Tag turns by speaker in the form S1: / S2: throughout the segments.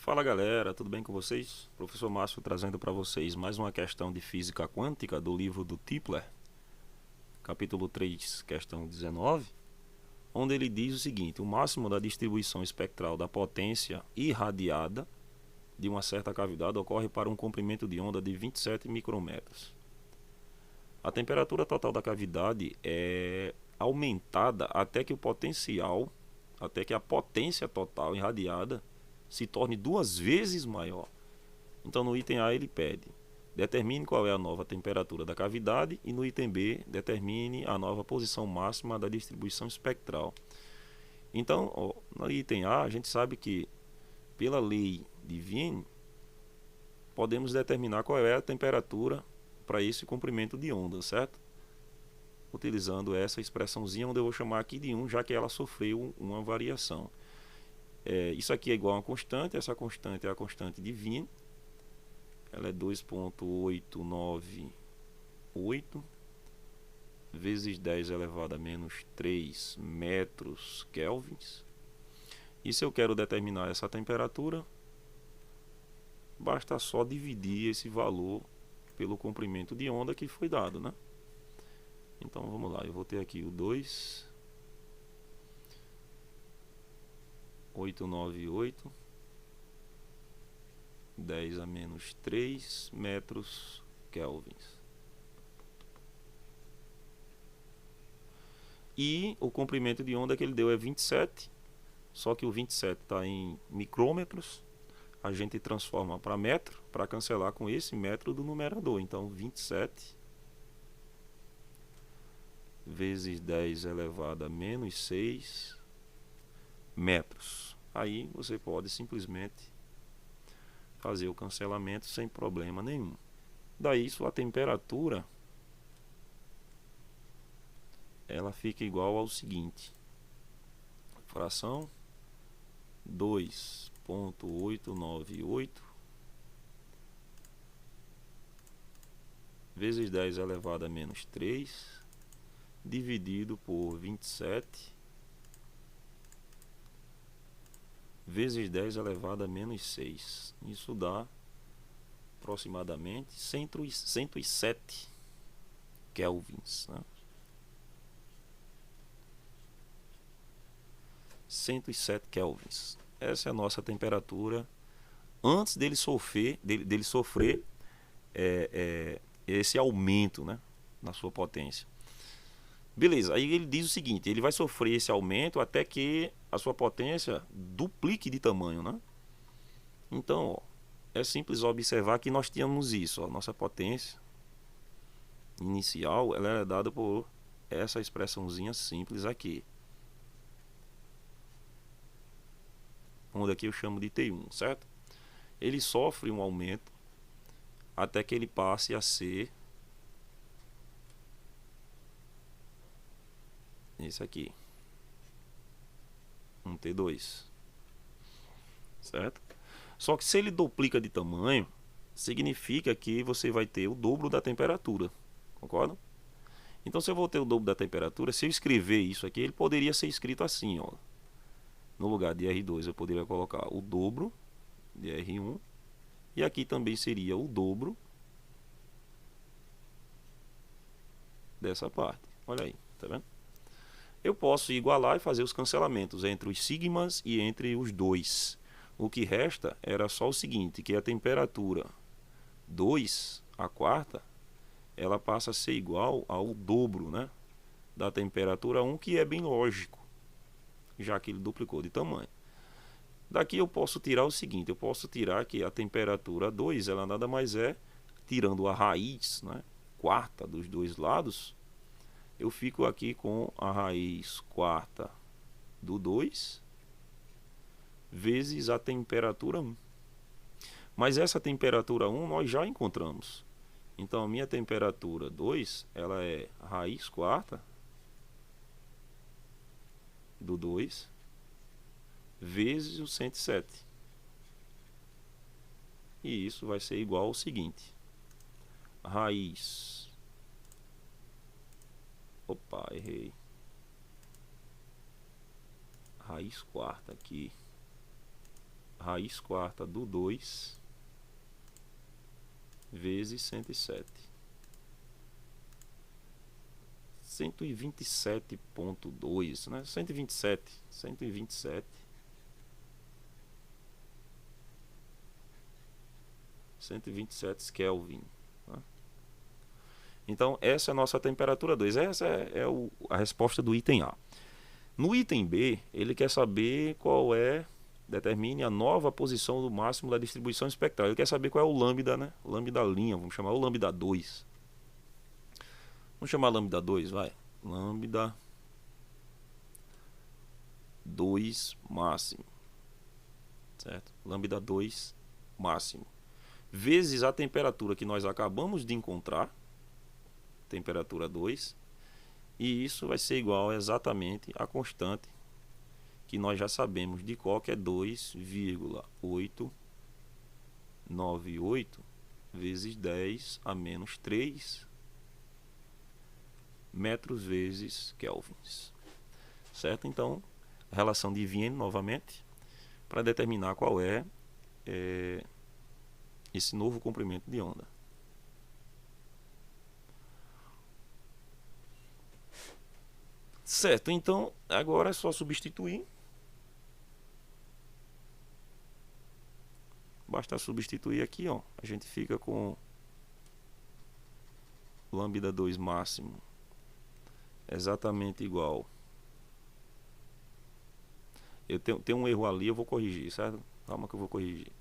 S1: Fala galera, tudo bem com vocês? Professor Márcio trazendo para vocês mais uma questão de física quântica do livro do Tipler, capítulo 3, questão 19, onde ele diz o seguinte: o máximo da distribuição espectral da potência irradiada de uma certa cavidade ocorre para um comprimento de onda de 27 micrômetros. A temperatura total da cavidade é aumentada até que a potência total irradiada se torne 2 vezes maior. Então no item A ele pede: determine qual é a nova temperatura da cavidade, e no item B determine a nova posição máxima da distribuição espectral. Então, no item A a gente sabe que pela lei de Wien podemos determinar qual é a temperatura para esse comprimento de onda, certo? Utilizando essa expressãozinha, onde eu vou chamar aqui de 1, já que ela sofreu uma variação. Isso aqui é igual a uma constante, essa constante é a constante de Wien, ela é 2,898 vezes 10 elevado a menos 3 metros kelvins. E se eu quero determinar essa temperatura, basta só dividir esse valor pelo comprimento de onda que foi dado, né? Então vamos lá, eu vou ter aqui o 2,898 10 a menos 3 metros kelvins. E o comprimento de onda que ele deu é 27, só que o 27 está em micrômetros. A gente transforma para metro para cancelar com esse metro do numerador. Então 27 vezes 10 elevado a menos 6 metros. Aí você pode simplesmente fazer o cancelamento sem problema nenhum. Daí sua temperatura ela fica igual ao seguinte: fração 2,898 vezes 10 elevado a menos 3 dividido por 27 vezes 10 elevado a menos 6. Isso dá aproximadamente 107 kelvins, né? 107 kelvins. Essa é a nossa temperatura antes dele sofrer esse aumento, né, na sua potência. Beleza, aí ele diz o seguinte: ele vai sofrer esse aumento até que a sua potência duplique de tamanho, né? Então, ó, é simples observar que nós tínhamos isso, ó, nossa potência inicial, ela é dada por essa expressãozinha simples aqui, onde aqui eu chamo de T1, certo? Ele sofre um aumento até que ele passe a ser esse aqui, um T2, certo? Só que se ele duplica de tamanho, significa que você vai ter o dobro da temperatura, concorda? Então, se eu vou ter o dobro da temperatura, se eu escrever isso aqui, ele poderia ser escrito assim, ó. No lugar de R2 eu poderia colocar o dobro de R1, e aqui também seria o dobro dessa parte. Olha aí, tá vendo? Eu posso igualar e fazer os cancelamentos entre os sigmas e entre os dois. O que resta era só o seguinte, que a temperatura 2, a quarta, ela passa a ser igual ao dobro, né, da temperatura 1, que é bem lógico, já que ele duplicou de tamanho. Daqui eu posso tirar o seguinte: eu posso tirar que a temperatura 2, ela nada mais é, tirando a raiz, né, quarta dos dois lados, eu fico aqui com a raiz quarta do 2 vezes a temperatura 1. Mas essa temperatura 1 nós já encontramos. Então a minha temperatura 2, ela é raiz quarta do 2 vezes o 107. E isso vai ser igual ao seguinte: raiz... Opa, errei. Raiz quarta aqui raiz quarta do 2 vezes 107. 127,2, né? 127 Kelvin, né? Então essa é a nossa temperatura 2. Essa é a resposta do item A. No item B, ele quer saber qual é, determine a nova posição do máximo da distribuição espectral. Ele quer saber qual é o lambda, né? Lambda linha, vamos chamar o lambda 2. Vamos chamar lambda 2, vai. Lambda 2 máximo. Certo? Lambda 2 máximo. Vezes a temperatura que nós acabamos de encontrar, temperatura 2, e isso vai ser igual exatamente à constante que nós já sabemos de qual, que é 2,898 vezes 10 a menos 3 metros vezes kelvins. Certo? Então, relação de Wien novamente, para determinar qual é esse novo comprimento de onda. Certo, então agora é só substituir. Basta substituir aqui, ó. A gente fica com lambda 2 máximo exatamente igual. Eu tenho um erro ali, eu vou corrigir, certo? Calma que eu vou corrigir.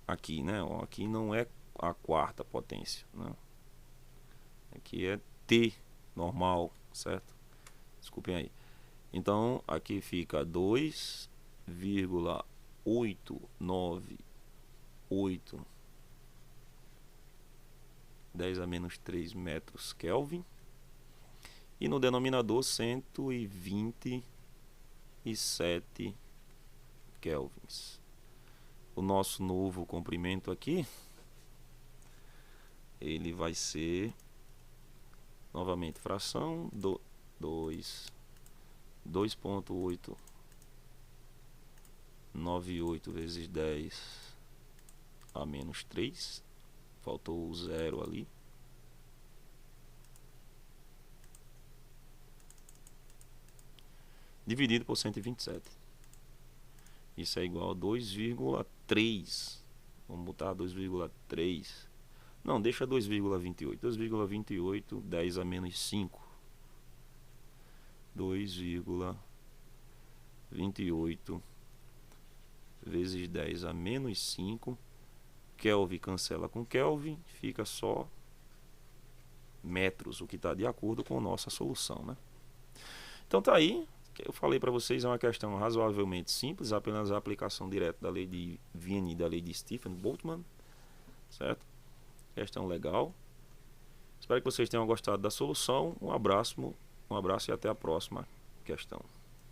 S1: Aqui, né? Ó, aqui não é a quarta potência, né? Aqui é T normal, certo? Desculpem aí. Então, aqui fica 2,898 10 a menos 3 metros Kelvin. E no denominador 127 kelvins. O nosso novo comprimento aqui, ele vai ser novamente fração 2,898 vezes 10 a menos 3. Faltou o zero ali. Dividido por 127. Isso é igual a 2,3. Vamos botar 2,3. Não, deixa 2,28. 2,28, 10 a menos 5. 2,28 vezes 10 a menos 5. Kelvin cancela com Kelvin, fica só metros, o que está de acordo com a nossa solução, né? Então tá aí, que eu falei para vocês, é uma questão razoavelmente simples, apenas a aplicação direta da lei de Wien e da lei de Stephen Boltzmann, certo? Questão legal. Espero que vocês tenham gostado da solução. Um abraço e até a próxima questão.